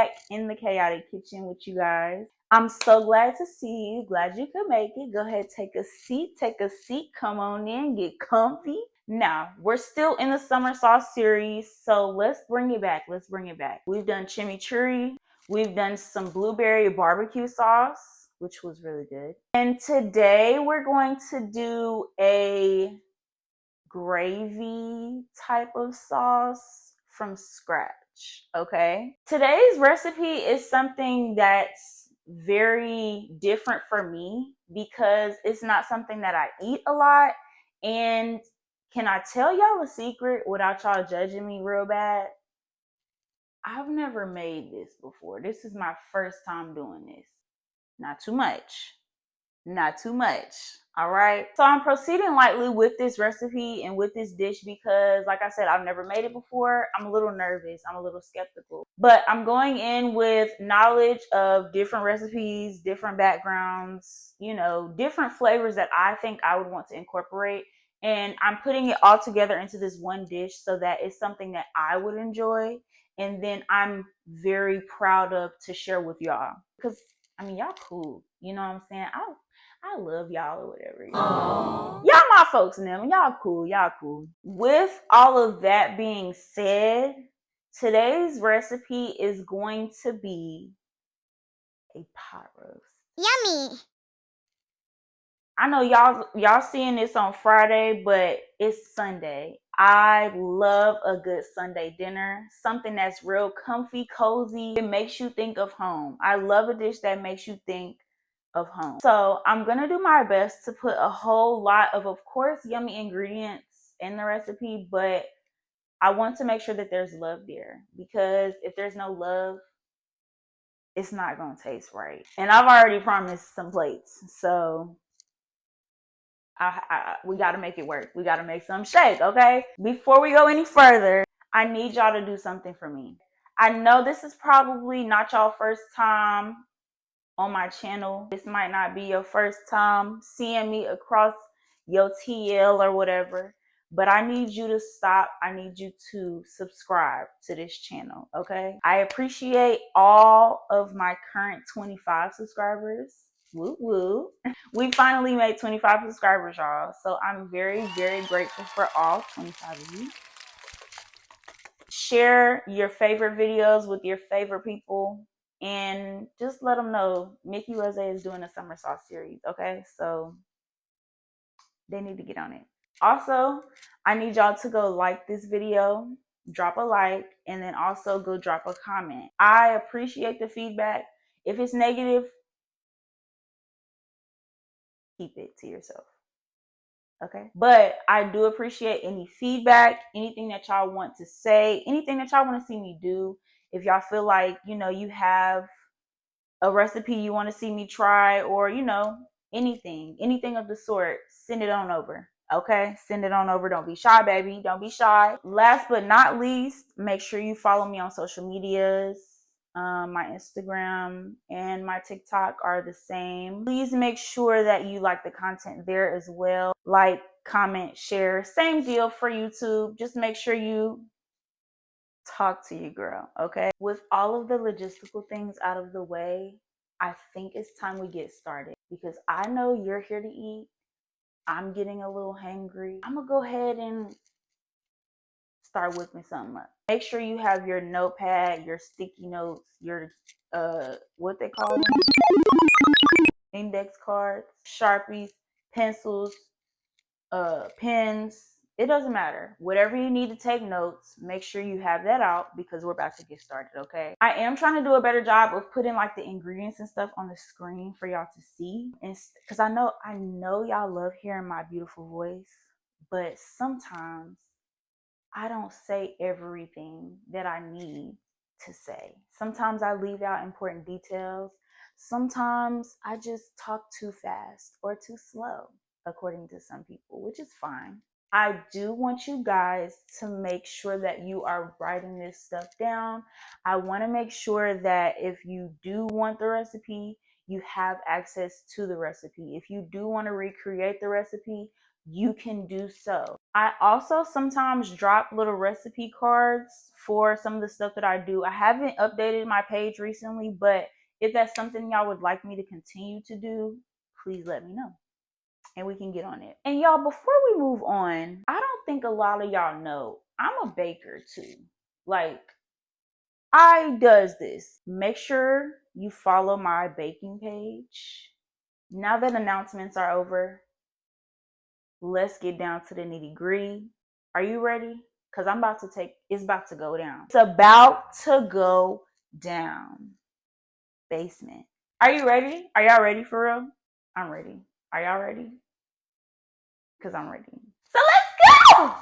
back in the chaotic kitchen with you guys. I'm so glad to see you. Glad you could make it. Go ahead, take a seat. Come on in, get comfy. Now, we're still in the summer sauce series, so let's bring it back. We've done chimichurri. We've done some blueberry barbecue sauce, which was really good. And today we're going to do a gravy type of sauce from scratch, okay? Today's recipe is something that's very different for me because it's not something that I eat a lot. And can I tell y'all a secret without y'all judging me real bad? I've never made this before. This is my first time doing this. Not too much. All right. So I'm proceeding lightly with this recipe and with this dish because, like I said, I've never made it before. I'm a little nervous. I'm a little skeptical. But I'm going in with knowledge of different recipes, different backgrounds, different flavors that I think I would want to incorporate. And I'm putting it all together into this one dish so that it's something that I would enjoy. And then I'm very proud of to share with y'all. Because, y'all cool. You know what I'm saying? I love y'all or whatever. Y'all my folks and them. Y'all cool. With all of that being said, today's recipe is going to be a pot roast. Yummy. I know y'all seeing this on Friday, but it's Sunday. I love a good Sunday dinner, something that's real comfy, cozy. It makes you think of home. I love a dish that makes you think of home. So I'm gonna do my best to put a whole lot of course, yummy ingredients in the recipe, but I want to make sure that there's love there, because if there's no love, it's not gonna taste right. And I've already promised some plates, so we got to make it work. We got to make some shake, okay? Before we go any further, I need y'all to do something for me. I know this is probably not y'all first time on my channel. This might not be your first time seeing me across your TL or whatever, but I need you to stop. I need you to subscribe to this channel, okay? I appreciate all of my current 25 subscribers. Woo woo. We finally made 25 subscribers, y'all. So I'm very, very grateful for all 25 of you. Share your favorite videos with your favorite people and just let them know Mickey Rose is doing a summer sauce series, okay? So they need to get on it. Also, I need y'all to go like this video, drop a like, and then also go drop a comment. I appreciate the feedback. If it's negative, keep it to yourself. Okay. But I do appreciate any feedback, anything that y'all want to say, anything that y'all want to see me do. If y'all feel like, you have a recipe you want to see me try, or, anything of the sort, send it on over. Okay. Send it on over. Don't be shy, baby. Don't be shy. Last but not least, make sure you follow me on social medias. My Instagram and my TikTok are the same. Please make sure that you like the content there as well. Like, comment, share. Same deal for YouTube. Just make sure you talk to your girl, okay? With all of the logistical things out of the way, I think it's time we get started, because I know you're here to eat. I'm getting a little hangry. I'm gonna go ahead and start whipping something up. Make sure you have your notepad, your sticky notes, your what they call them, index cards, Sharpies, pencils, pens. It doesn't matter. Whatever you need to take notes, make sure you have that out, because we're about to get started, okay? I am trying to do a better job of putting like the ingredients and stuff on the screen for y'all to see, and because I know y'all love hearing my beautiful voice, but sometimes I don't say everything that I need to say. Sometimes I leave out important details. Sometimes I just talk too fast or too slow, according to some people, which is fine. I do want you guys to make sure that you are writing this stuff down. I want to make sure that if you do want the recipe, you have access to the recipe. If you do want to recreate the recipe, you can do so. I also sometimes drop little recipe cards for some of the stuff that I do. I haven't updated my page recently, but if that's something y'all would like me to continue to do, please let me know and we can get on it. And y'all, before we move on, I don't think a lot of y'all know I'm a baker too. Like, I does this. Make sure you follow my baking page. Now that announcements are over, let's get down to the nitty gritty. Are you ready? Because it's about to go down. It's about to go down. Basement. Are you ready? Are y'all ready for real? I'm ready. Are y'all ready? Because I'm ready. So let's go!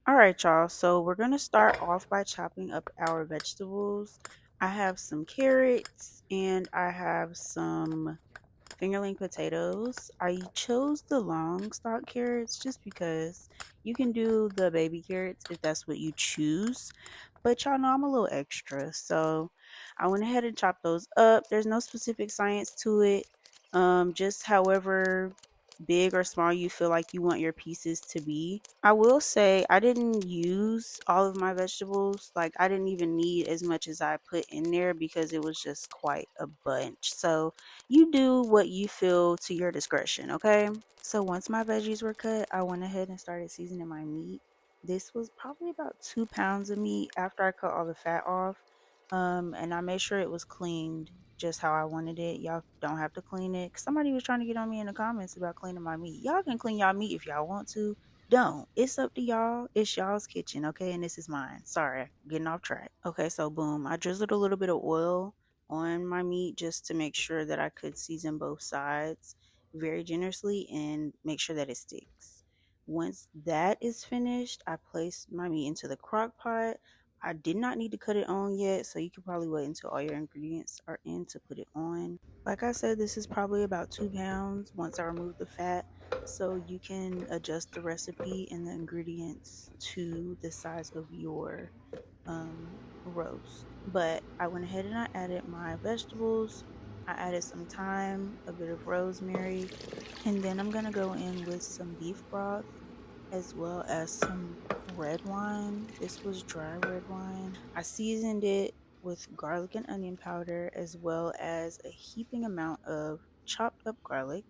All right, y'all. So we're going to start off by chopping up our vegetables. I have some carrots and I have some fingerling potatoes. I chose the long stalk carrots just because you can do the baby carrots if that's what you choose. But y'all know I'm a little extra, so I went ahead and chopped those up. There's no specific science to it. Just however big or small you feel like you want your pieces to be. I will say I didn't use all of my vegetables. Like I didn't even need as much as I put in there because it was just quite a bunch. So you do what you feel to your discretion, okay? So once my veggies were cut, I went ahead and started seasoning my meat. This was probably about 2 pounds of meat after I cut all the fat off. And I made sure it was cleaned just how I wanted it. Y'all don't have to clean it. 'Cause somebody was trying to get on me in the comments about cleaning my meat. Y'all can clean y'all meat if y'all want to. Don't. It's up to y'all. It's y'all's kitchen, okay? And this is mine. Sorry, getting off track. Okay, so boom. I drizzled a little bit of oil on my meat just to make sure that I could season both sides very generously and make sure that it sticks. Once that is finished, I placed my meat into the crock pot. I did not need to cut it on yet, so you could probably wait until all your ingredients are in to put it on. Like I said, this is probably about 2 pounds once I remove the fat, so you can adjust the recipe and the ingredients to the size of your roast. But I went ahead and I added my vegetables. I added some thyme, a bit of rosemary, and then I'm gonna go in with some beef broth as well as some red wine. This was dry red wine. I seasoned it with garlic and onion powder as well as a heaping amount of chopped up garlic,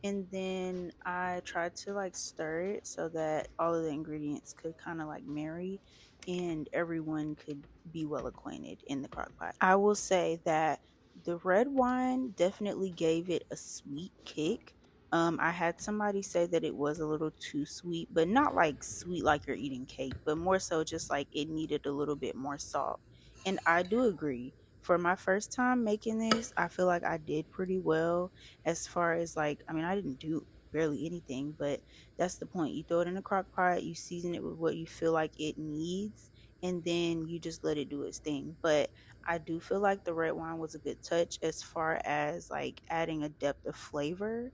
and then I tried to like stir it so that all of the ingredients could kind of like marry and everyone could be well acquainted in the crock pot. I will say that the red wine definitely gave it a sweet kick. I had somebody say that it was a little too sweet, but not like sweet like you're eating cake, but more so just like it needed a little bit more salt. And I do agree. For my first time making this, I feel like I did pretty well as far as like, I mean, I didn't do barely anything, but that's the point. You throw it in a crock pot, you season it with what you feel like it needs, and then you just let it do its thing. But I do feel like the red wine was a good touch as far as like adding a depth of flavor,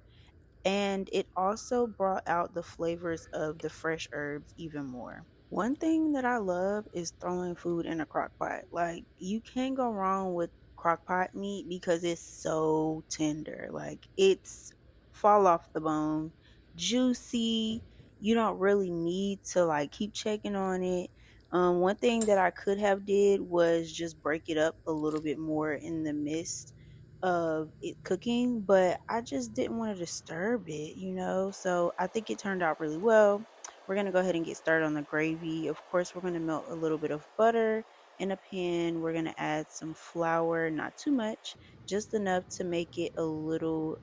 and it also brought out the flavors of the fresh herbs even more. One thing that I love is throwing food in a crock pot. Like, you can't go wrong with crock pot meat because it's so tender. Like, it's fall off the bone, juicy. You don't really need to like keep checking on it. One thing that I could have did was just break it up a little bit more in the midst of it cooking, but I just didn't want to disturb it, you know? So I think it turned out really well. We're going to go ahead and get started on the gravy. Of course, we're going to melt a little bit of butter in a pan. We're going to add some flour, not too much, just enough to make it a little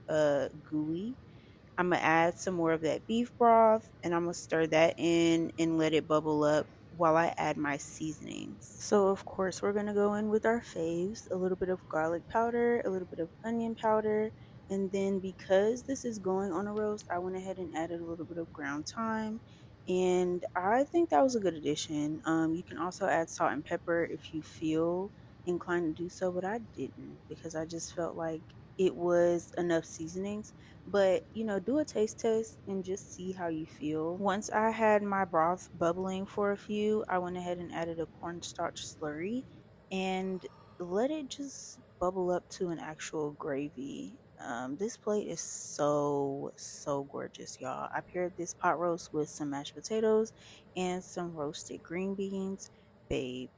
gooey. I'm gonna add some more of that beef broth and I'm gonna stir that in and let it bubble up while I add my seasonings. So of course we're gonna go in with our faves, a little bit of garlic powder, a little bit of onion powder, and then because this is going on a roast, I went ahead and added a little bit of ground thyme. And I think that was a good addition. You can also add salt and pepper if you feel inclined to do so, but I didn't because I just felt like it was enough seasonings. But do a taste test and just see how you feel. Once I had my broth bubbling for a few, I went ahead and added a cornstarch slurry, and let it just bubble up to an actual gravy. This plate is so gorgeous, y'all. I paired this pot roast with some mashed potatoes and some roasted green beans. Babe,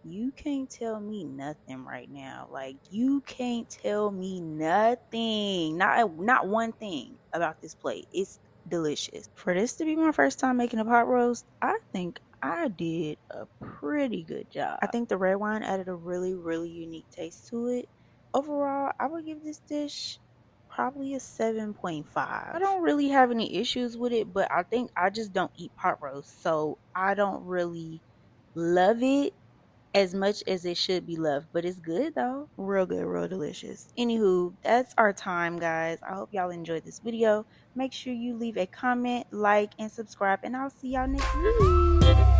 you can't tell me nothing right now. Like, you can't tell me nothing. Not one thing about this plate. It's delicious. For this to be my first time making a pot roast, I think I did a pretty good job. I think the red wine added a really unique taste to it. Overall, I would give this dish probably a 7.5. I don't really have any issues with it, but I think I just don't eat pot roast, so I don't really love it as much as it should be loved, but it's good though. Real good, real delicious. Anywho, that's our time, guys. I hope y'all enjoyed this video. Make sure you leave a comment, like, and subscribe, and I'll see y'all next week.